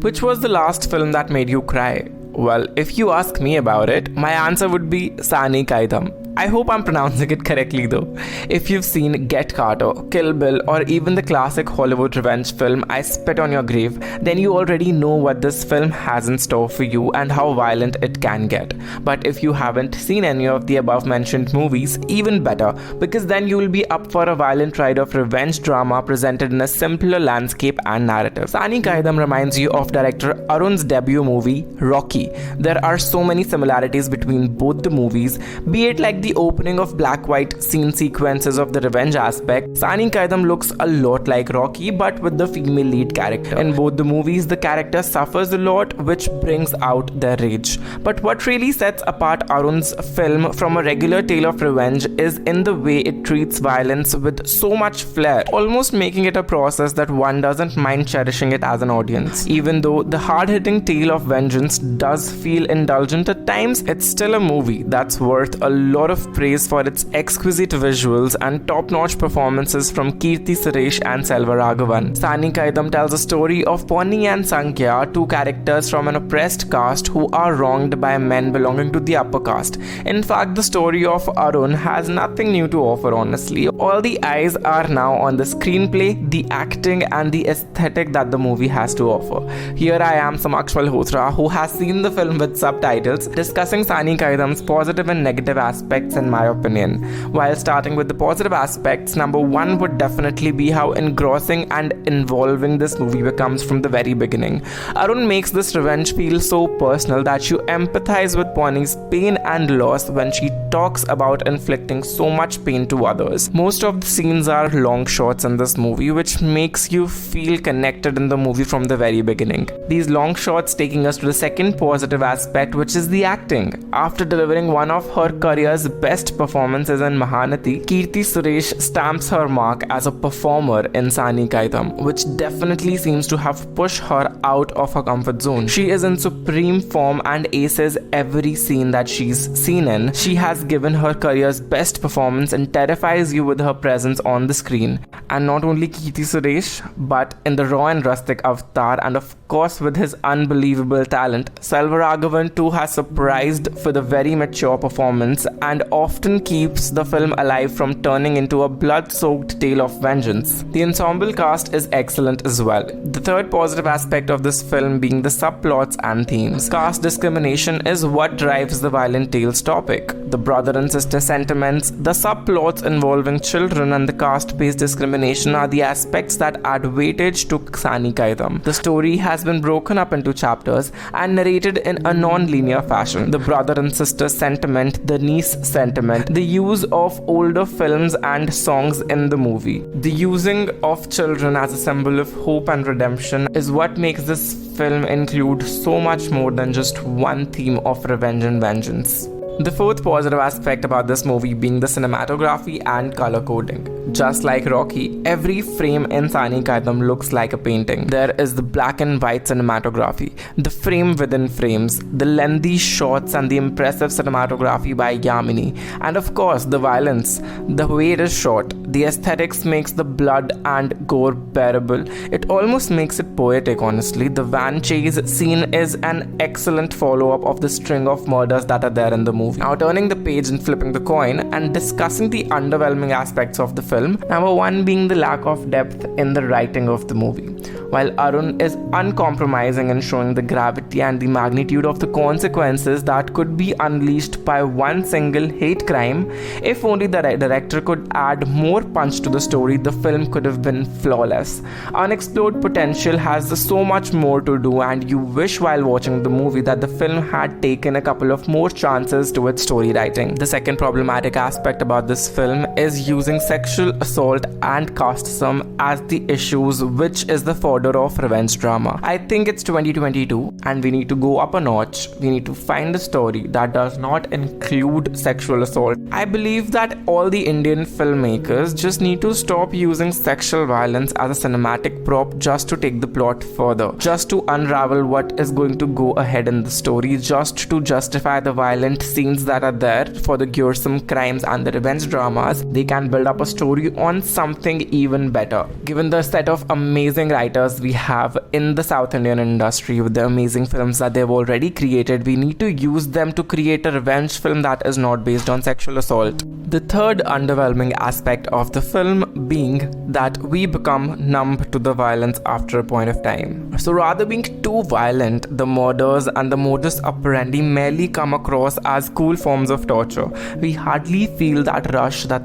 Which was the last film that made you cry? Well, if you ask me about it, my answer would be Saani Kaayidham. I hope I'm pronouncing it correctly though. If you've seen Get Carter, Kill Bill, or even the classic Hollywood revenge film I Spit on Your Grave, then you already know what this film has in store for you and how violent it can get. But if you haven't seen any of the above mentioned movies, even better, because then you will be up for a violent ride of revenge drama presented in a simpler landscape and narrative. Saani Kaayidham reminds you of director Arun's debut movie, Rocky. There are so many similarities between both the movies, be it like the opening of black-white scene sequences of the revenge aspect. Saani Kaayidham looks a lot like Rocky but with the female lead character. In both the movies, the character suffers a lot, which brings out their rage. But what really sets apart Arun's film from a regular tale of revenge is in the way it treats violence with so much flair, almost making it a process that one doesn't mind cherishing it as an audience. Even though the hard-hitting tale of vengeance does feel indulgent at times, it's still a movie that's worth a lot of praise for its exquisite visuals and top-notch performances from Keerthy Suresh and Selvaraghavan. Saani Kaayidham tells a story of Ponni and Sankhya, two characters from an oppressed caste who are wronged by men belonging to the upper caste. In fact, the story of Arun has nothing new to offer, honestly. All the eyes are now on the screenplay, the acting and the aesthetic that the movie has to offer. Here I am, Samaksh Malhotra, who has seen the film with subtitles, discussing Saani Kaayidham's positive and negative aspects in my opinion. While starting with the positive aspects, number one would definitely be how engrossing and involving this movie becomes from the very beginning. Arun makes this revenge feel so personal that you empathize with Ponni's pain and loss when she talks about inflicting so much pain to others. Most of the scenes are long shots in this movie, which makes you feel connected in the movie from the very beginning. These long shots taking us to the second positive aspect, which is the acting. After delivering one of her career's best performances in Mahanati, Keerthy Suresh stamps her mark as a performer in Saani Kaayidham, which definitely seems to have pushed her out of her comfort zone. She is in supreme form and aces every scene that she's seen in. She has given her career's best performance and terrifies you with her presence on the screen. And not only Keerthy Suresh, but in the raw and rustic avatar, and of course with his unbelievable talent, Selvaraghavan too has surprised for the very mature performance and often keeps the film alive from turning into a blood-soaked tale of vengeance. The ensemble cast is excellent as well. The third positive aspect of this film being the subplots and themes. Caste discrimination is what drives the violent tales topic. The brother and sister sentiments, the subplots involving children and the caste-based discrimination are the aspects that add weightage to Saani Kaayidham. The story has been broken up into chapters and narrated in a non-linear fashion. The brother and sister sentiment, the niece sentiment, the use of older films and songs in the movie, the using of children as a symbol of hope and redemption is what makes this film include so much more than just one theme of revenge and vengeance. The fourth positive aspect about this movie being the cinematography and color coding. Just like Rocky, every frame in Saani Kaayidham looks like a painting. There is the black and white cinematography, the frame within frames, the lengthy shots and the impressive cinematography by Yamini, and of course the violence, the way it is shot. The aesthetics makes the blood and gore bearable. It almost makes it poetic, honestly. The van chase scene is an excellent follow-up of the string of murders that are there in the movie. Now turning the page and flipping the coin and discussing the underwhelming aspects of the film, number one being the lack of depth in the writing of the movie. While Arun is uncompromising in showing the gravity and the magnitude of the consequences that could be unleashed by one single hate crime, if only the director could add more punch to the story, the film could have been flawless. Unexplored potential has so much more to do, and you wish while watching the movie that the film had taken a couple of more chances to its story writing. The second problematic aspect about this film is using sexual assault and casteism as the issues, which is the fodder of revenge drama. I think it's 2022 and we need to go up a notch. We need to find a story that does not include sexual assault. I believe that all the Indian filmmakers just need to stop using sexual violence as a cinematic prop just to take the plot further, just to unravel what is going to go ahead in the story, just to justify the violent scene scenes that are there for the gruesome crimes and the revenge dramas, they can build up a story on something even better. Given the set of amazing writers we have in the South Indian industry with the amazing films that they've already created, we need to use them to create a revenge film that is not based on sexual assault. The third underwhelming aspect of the film being that we become numb to the violence after a point of time. So rather being too violent, the murders and the modus operandi merely come across as cool forms of torture. We hardly feel that rush that,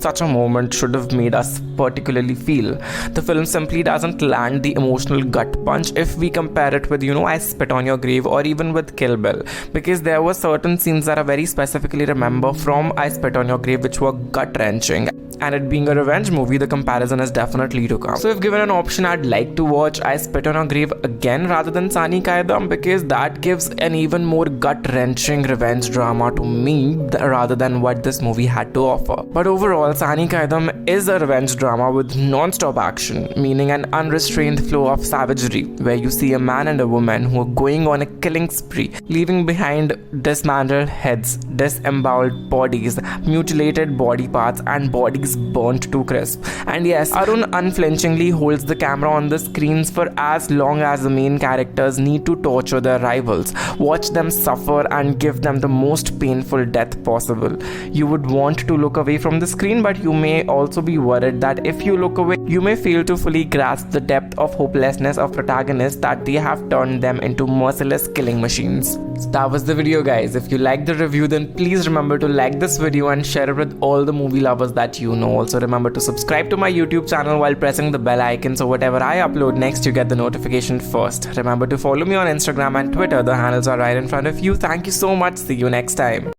such a moment should have made us particularly feel. The film simply doesn't land the emotional gut punch if we compare it with, I Spit on Your Grave or even with Kill Bill, because there were certain scenes that I very specifically remember from I Spit on Your Grave which were gut-wrenching. And it being a revenge movie, the comparison is definitely to come. So if given an option, I'd like to watch I Spit on a Grave again rather than Saani Kaayidham, because that gives an even more gut-wrenching revenge drama to me rather than what this movie had to offer. But overall, Saani Kaayidham is a revenge drama with non-stop action, meaning an unrestrained flow of savagery, where you see a man and a woman who are going on a killing spree, leaving behind dismantled heads, disemboweled bodies, mutilated body parts, and bodies burnt to crisp. And yes, Arun unflinchingly holds the camera on the screens for as long as the main characters need to torture their rivals, watch them suffer and give them the most painful death possible. You would want to look away from the screen, but you may also be worried that if you look away, you may fail to fully grasp the depth of hopelessness of protagonists that they have turned them into merciless killing machines. So that was the video, guys. If you liked the review, then please remember to like this video and share it with all the movie lovers that you know. Also remember to subscribe to my YouTube channel while pressing the bell icon so whatever I upload next you get the notification first. Remember to follow me on Instagram and Twitter. The handles are right in front of you. Thank you so much. See you next time.